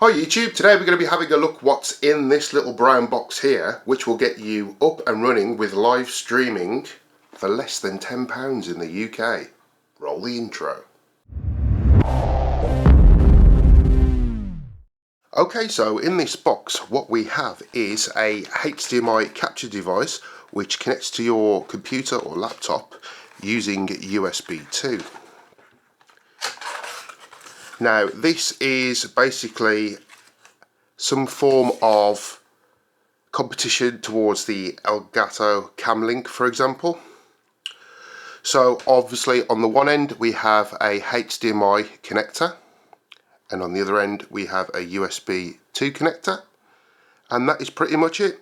Hi YouTube, today we're going to be having a look what's in this little brown box here, which will get you up and running with live streaming for less than £10 in the UK. Roll the intro. Okay, so in this box what we have is a HDMI capture device which connects to your computer or laptop using USB 2. Now this is basically some form of competition towards the Elgato Cam Link, for example. So obviously on the one end we have a HDMI connector, and on the other end we have a USB 2 connector, and that is pretty much it.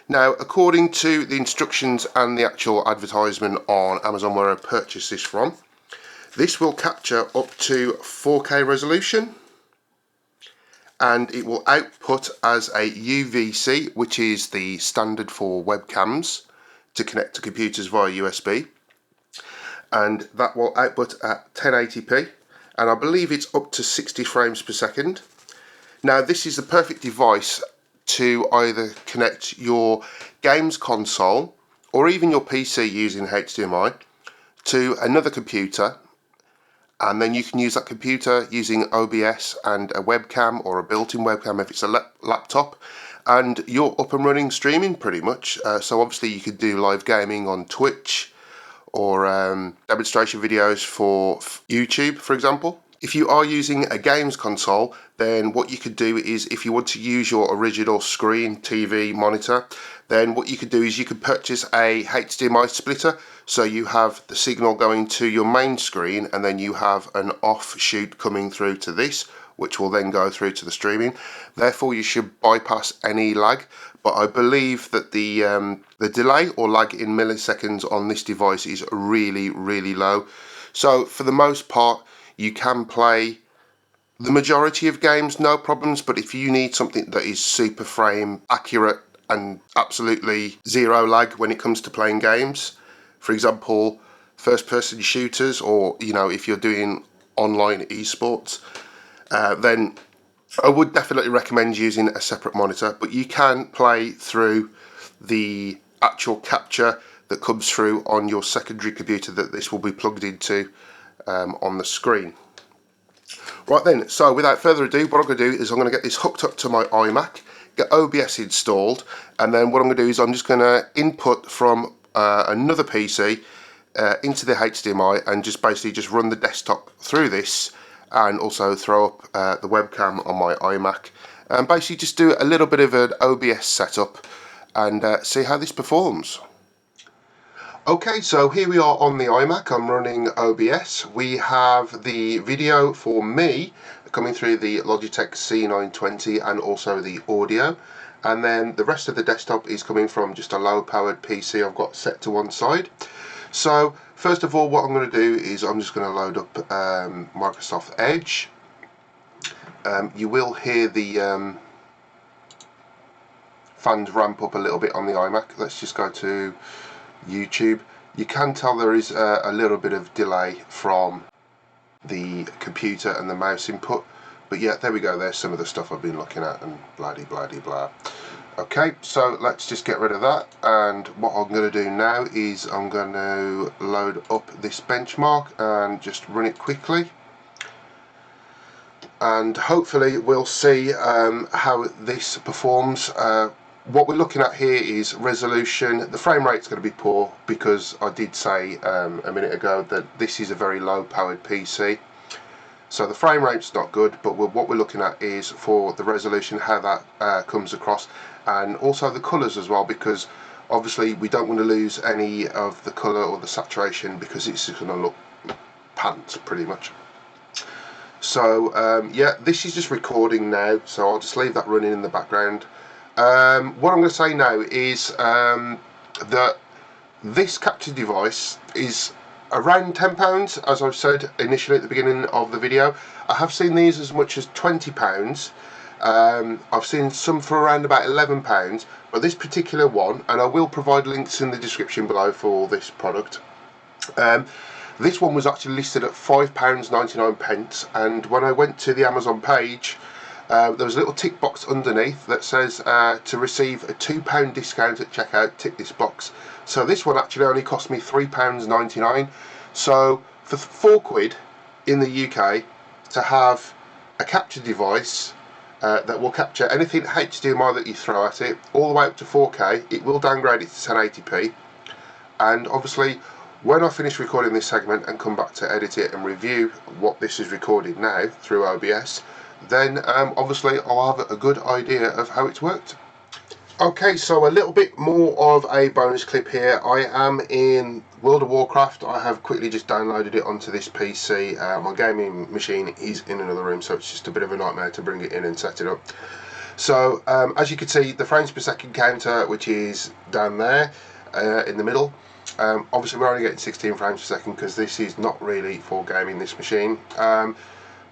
Now, according to the instructions and the actual advertisement on Amazon where I purchased this from, this will capture up to 4K resolution, and it will output as a UVC, which is the standard for webcams to connect to computers via USB, and that will output at 1080p, and I believe it's up to 60 frames per second. Now this is the perfect device to either connect your games console or even your PC using HDMI to another computer, and then you can use that computer using OBS and a webcam or a built-in webcam if it's a laptop, and you're up and running streaming pretty much. So obviously you could do live gaming on Twitch or demonstration videos for YouTube, for example. If you are using a games console, then what you could do is, if you want to use your original screen TV monitor, then what you could do is you could purchase a HDMI splitter, so you have the signal going to your main screen and then you have an offshoot coming through to this, which will then go through to the streaming. Therefore you should bypass any lag, but I believe that the delay or lag in milliseconds on this device is really low. So for the most part you can play the majority of games, no problems, but if you need something that is super frame accurate and absolutely zero lag when it comes to playing games, for example first person shooters, or if you're doing online esports, then I would definitely recommend using a separate monitor. But you can play through the actual capture that comes through on your secondary computer that this will be plugged into on the screen. Right then, so without further ado, what I'm going to do is I'm going to get this hooked up to my iMac, get OBS installed, and then what I'm going to do is I'm just going to input from another PC into the HDMI and just basically just run the desktop through this, and also throw up the webcam on my iMac, and basically just do a little bit of an OBS setup and see how this performs. Okay, so here we are on the iMac. I'm running OBS. We have the video for me coming through the Logitech C920 and also the audio, and then the rest of the desktop is coming from just a low powered PC I've got set to one side. So first of all, what I'm going to do is I'm just going to load up Microsoft Edge. You will hear the fans ramp up a little bit on the iMac. Let's just go to YouTube. You can tell there is a little bit of delay from the computer and the mouse input, but yeah, there we go. There's some of the stuff I've been looking at and blah de blah de blah. Okay, so let's just get rid of that, and what I'm going to do now is I'm going to load up this benchmark and just run it quickly, and hopefully we'll see how this performs. What we're looking at here is resolution. The frame rate's going to be poor because I did say a minute ago that this is a very low powered PC, so the frame rate's not good, but what we're looking at is for the resolution, how that comes across, and also the colours as well, because obviously we don't want to lose any of the colour or the saturation, because it's just going to look pants pretty much. So yeah, this is just recording now, so I'll just leave that running in the background. What I'm going to say now is that this capture device is around £10, as I've said initially at the beginning of the video. I have seen these as much as £20. I've seen some for around about £11, but this particular one, and I will provide links in the description below for this product, this one was actually listed at £5.99, and when I went to the Amazon page, there was a little tick box underneath that says to receive a £2 discount at checkout, tick this box. So this one actually only cost me £3.99. So for £4 in the UK to have a capture device that will capture anything HDMI that you throw at it, all the way up to 4K. It will downgrade it to 1080p, and obviously when I finish recording this segment and come back to edit it and review what this is recorded now through OBS, then obviously I'll have a good idea of how it's worked. Okay, so a little bit more of a bonus clip here. I am in World of Warcraft. I have quickly just downloaded it onto this PC. My gaming machine is in another room, so it's just a bit of a nightmare to bring it in and set it up. So as you can see, the frames per second counter, which is down there in the middle, obviously we're only getting 16 frames per second because this is not really for gaming, this machine.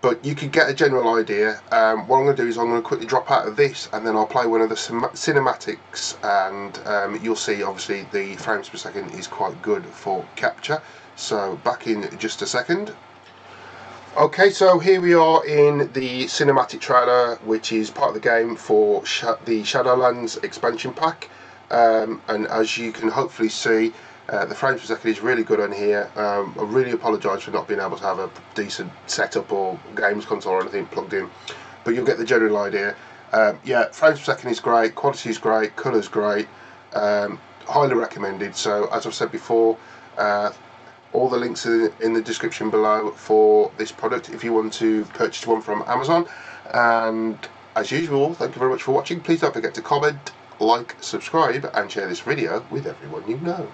But you can get a general idea. What I'm going to do is I'm going to quickly drop out of this, and then I'll play one of the cinematics, and you'll see obviously the frames per second is quite good for capture. So back in just a second. Okay, so here we are in the cinematic trailer, which is part of the game for the Shadowlands expansion pack, and as you can hopefully see, the frames per second is really good on here. I really apologise for not being able to have a decent setup or games console or anything plugged in, but you'll get the general idea. Yeah, frames per second is great, quality is great, colour's great, highly recommended. So as I've said before, all the links are in the description below for this product if you want to purchase one from Amazon. And as usual, thank you very much for watching. Please don't forget to comment, like, subscribe and share this video with everyone you know.